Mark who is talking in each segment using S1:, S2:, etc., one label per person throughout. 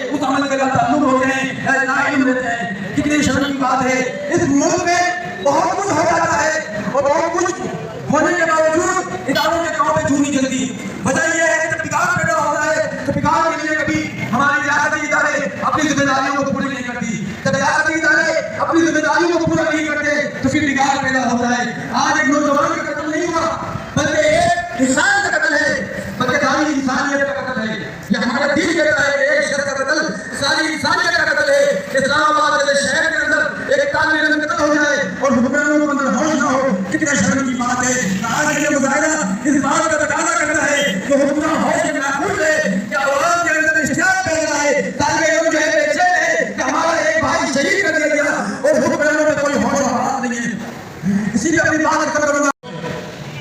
S1: उस अमल के ताल्लुक होते हैं, नाइम रहते हैं। कितनी शर्म की बात है, इस मुल्क में बहुत कुछ हो जाता है और बहुत कुछ होने के बावजूद इदारों के काम में चूनी जल्दी। वजह यह है कि बिगाड़ पैदा होता है, तो बिगाड़ के लिए कभी हमारे रियासती इदारे अपनी जिम्मेदारियों को पूरी नहीं करती। जब रियासती इदारे अपनी जिम्मेदारियों को पूरा नहीं करते तो फिर बिगाड़ पैदा होता है। आज एक नौजवान का कत्ल नहीं हुआ, बल्कि एक इंसान का कत्ल है, बल्कि सारी इंसानियत का कत्ल है। ये हमारा दीन कहता है कि एक शख्स का कत्ल सारी इंसानियत का कत्ल है। इस्लामाबाद जैसे शहर के अंदर एक तालिब इल्म कत्ल हो जाए और हुक्मरानों के अंदर होश ना हो, कितना शर्म की बात है। आज ये मुजाहिरा इस बात का तकाजा करता है कि हुक्मरान होश में महफूज है, कि आवाम के अंदर इश्तियाक पैदा है, तालिब इल्म जो है बेचैन है कि हमारा एक भाई शहीद कर दिया गया और हुक्मरानों में कोई होश और हाथ नहीं है। इसीलिए अपनी बात करूंगा,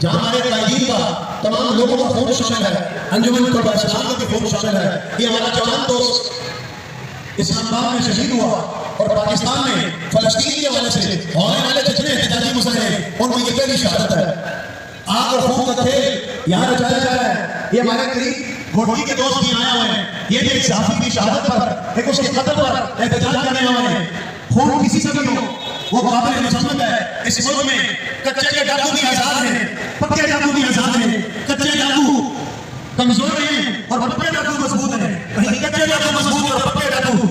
S2: जहाँ हमारे कायदीन का तमाम लोगों का खून शामिल है, अंजुमन तलबा इस्लाम का भी खून शामिल है। ये हमारा जवान दोस्त इस्लामाबाद में शहीद हुआ और पाकिस्तान में फलस्तीन के हवाले से होने वाले जितने एहतजाजी मुसले हैं उनको ये पहली शहादत है। आग और खून का खेल यहाँ रचाया जा रहा है। ये हमारे करीब घोटी के दोस्त भी आए हुए हैं, ये भी एक साथी की शहादत पर, एक उसके कत्ल पर एहतजाज करने वाले हैं। खून किसी का भी हो वो काबिल मुसम्मत है। इस मुल्क में कच्चे के डाकू भी आजाद हैं, पक्के डाकू भी आजाद हैं। कच्चे डाकू कमजोर हैं और पक्के डाकू मजबूत हैं। कहीं कच्चे डाकू मजबूत और पक्के डाकू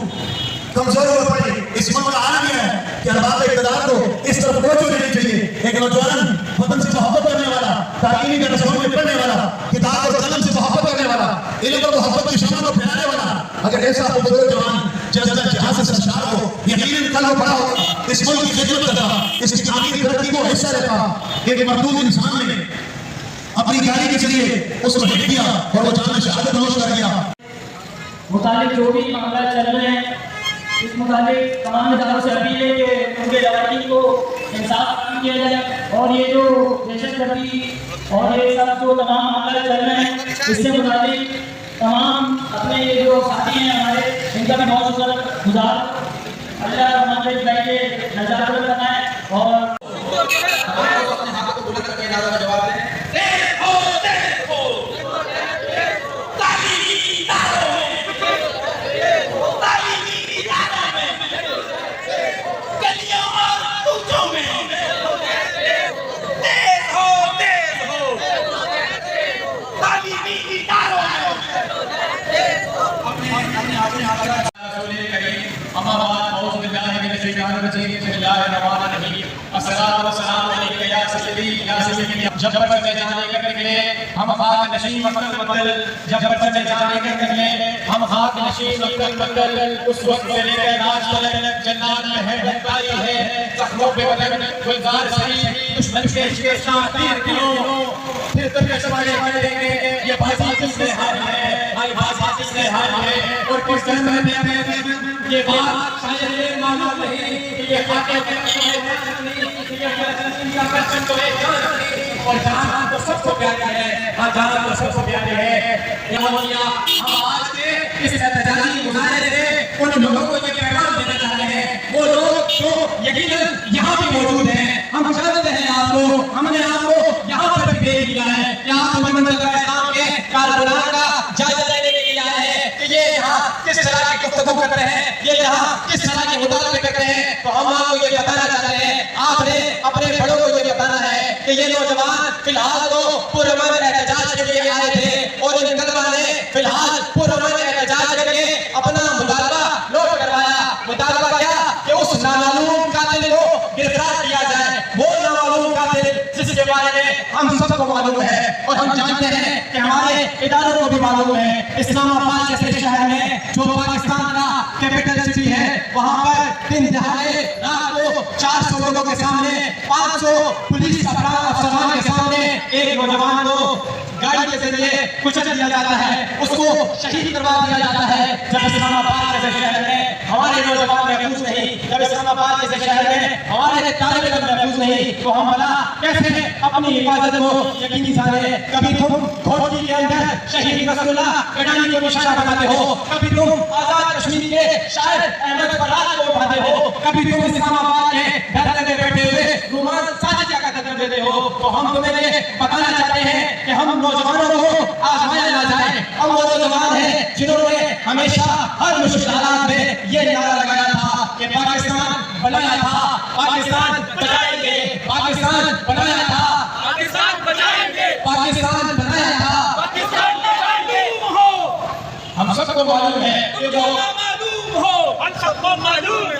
S2: कमजोर हो पड़े। इस मुल्क का आलम है कि अरबाब इक़्तिदार को इस तरफ तवज्जो देनी चाहिए। एक नौजवान वतन से मोहब्बत करने वाला, तालीमी के रसूलों में पढ़ने वाला, किताब और कलम से मोहब्बत करने वाला, इल्म और मोहब्बत की शमन को फैलाने वाला, अगर ऐसा खूबसूरत जवान जज्बा जिहाद से सरशार हो, यकीनन कल वो बड़ा होगा, इस मुल्क की खिदमत करता, इसकी तामीर तरक्की को हिस्सा लेता। एक मरदूद इंसान ने अपनी गाड़ी के जरिए उसको हिट किया और वो जान शहादत नोश कर गया।
S3: मुतालिक जो भी मामला चल रहे हैं, इस मुताबिक तमाम इदारों से अपील है कि उनके लड़की को इंसाफ किया जाए और ये जो दहशतगर्दी और ये सब जो तमाम मामला चल रहे हैं, इससे मुताबिक तमाम अपने ये जो साथी हैं हमारे, इनका भी बहुत शुक्रगुजार। अल्लाह हमारे भाई के नजात बनाए और
S4: जब बच्चे जाने के निकले हम खाक नशीं मक्कल मक्कल, जब बच्चे जाने के निकले हम खाक नशीं मक्कल मक्कल, उस वक्त से लेकर आज तक जन्नत में है बंदाई है, जख्मों पे बदन गुलजार सही, दुश्मन के साथ तीर किलो, फिर तुम सवाले देंगे ये बाजी किसने हारी है, भाई बाजी किसने हारी है। और किस तरह ये बात शायद मालूम नहीं कि ये खाके और जान तो सबको प्यारी है, जान तो सबको प्यारी है। हम आज के इस एहतजाजी मुजाहिरे से उन लोगों को ये पैगाम देना चाहते हैं, वो लोग जो यकीनन यहाँ भी मौजूद हैं, हम जानते हैं आप लोग, हमने आपको यहाँ पर भी भेज दिया है, यहाँ मंदिर का इस्लाम के कारकुनान का जायजा लेने के लिए आए हैं कि ये यहाँ किस तरह की गुफ्तगू करते हैं, ये यहाँ किस तरह के मुतालबे करते हैं। तो हम आपको ये बताना चाहते हैं, आपने अपने बड़ों को ये बताना है कि ये नौजवान फिलहाल तो पुरअमन एहतजाज के लिए आए थे और इन तलबा ने फिलहाल पुरअमन एहतजाज करके अपना मुतालबा नोट करवाया। मुतालबा क्या कि उस नामालूम कातिल को गिरफ्तार किया जाए, वो नामालूम कातिल जिसके बारे में हम सबको मालूम है और हम जानते हैं कि हमारे इदारों को भी मालूम है। इस्लामाबाद जैसे शहर में जो पाकिस्तान का कैपिटल सिटी है, वहाँ पर दिन दहाड़े रात को 400 लोगों के सामने, 500 पुलिस अफसरान के सामने एक नौजवान को गाड़ी के जरिए कुचल दिया जाता है, उसको शहीद करवा दिया जाता है। जब इस्लामाबाद जैसे शहर में हमारे नौजवान महफूज नहीं, जब इस्लामाबाद जैसे शहर में हमारे तालिब इल्म महफूज नहीं, तो हम भला कैसे अपनी हिफाजत को यकीनी जाने। कभी तुम घोटी के अंदर शहीद नसरुल्लाह कडानी को निशाना बनाते हो, कभी तुम आजाद कश्मीर के शायर अहमद फराज को उठाते हो, कभी तुम इस्लामाबाद के धरने में बैठे हुए रुमान साजिदा का जिक्र देते हो। तो हम तुम्हें ये बताना चाहते हैं कि हम नौजवानों को आजमाया ना जाए। हम वो नौजवान हैं जिन्होंने हमेशा हर मुश्किल हालात में ये नारा लगाया था कि पाकिस्तान बनाया था, पाकिस्तान बचाएंगे, पाकिस्तान बनाया था,
S5: पाकिस्तान बचाएंगे,
S4: पाकिस्तान बनाया था।
S5: पाकिस्तान बचाएंगे।
S4: हम सबको मालूम है कि वो
S5: मालूम हो, हम सबको मालूम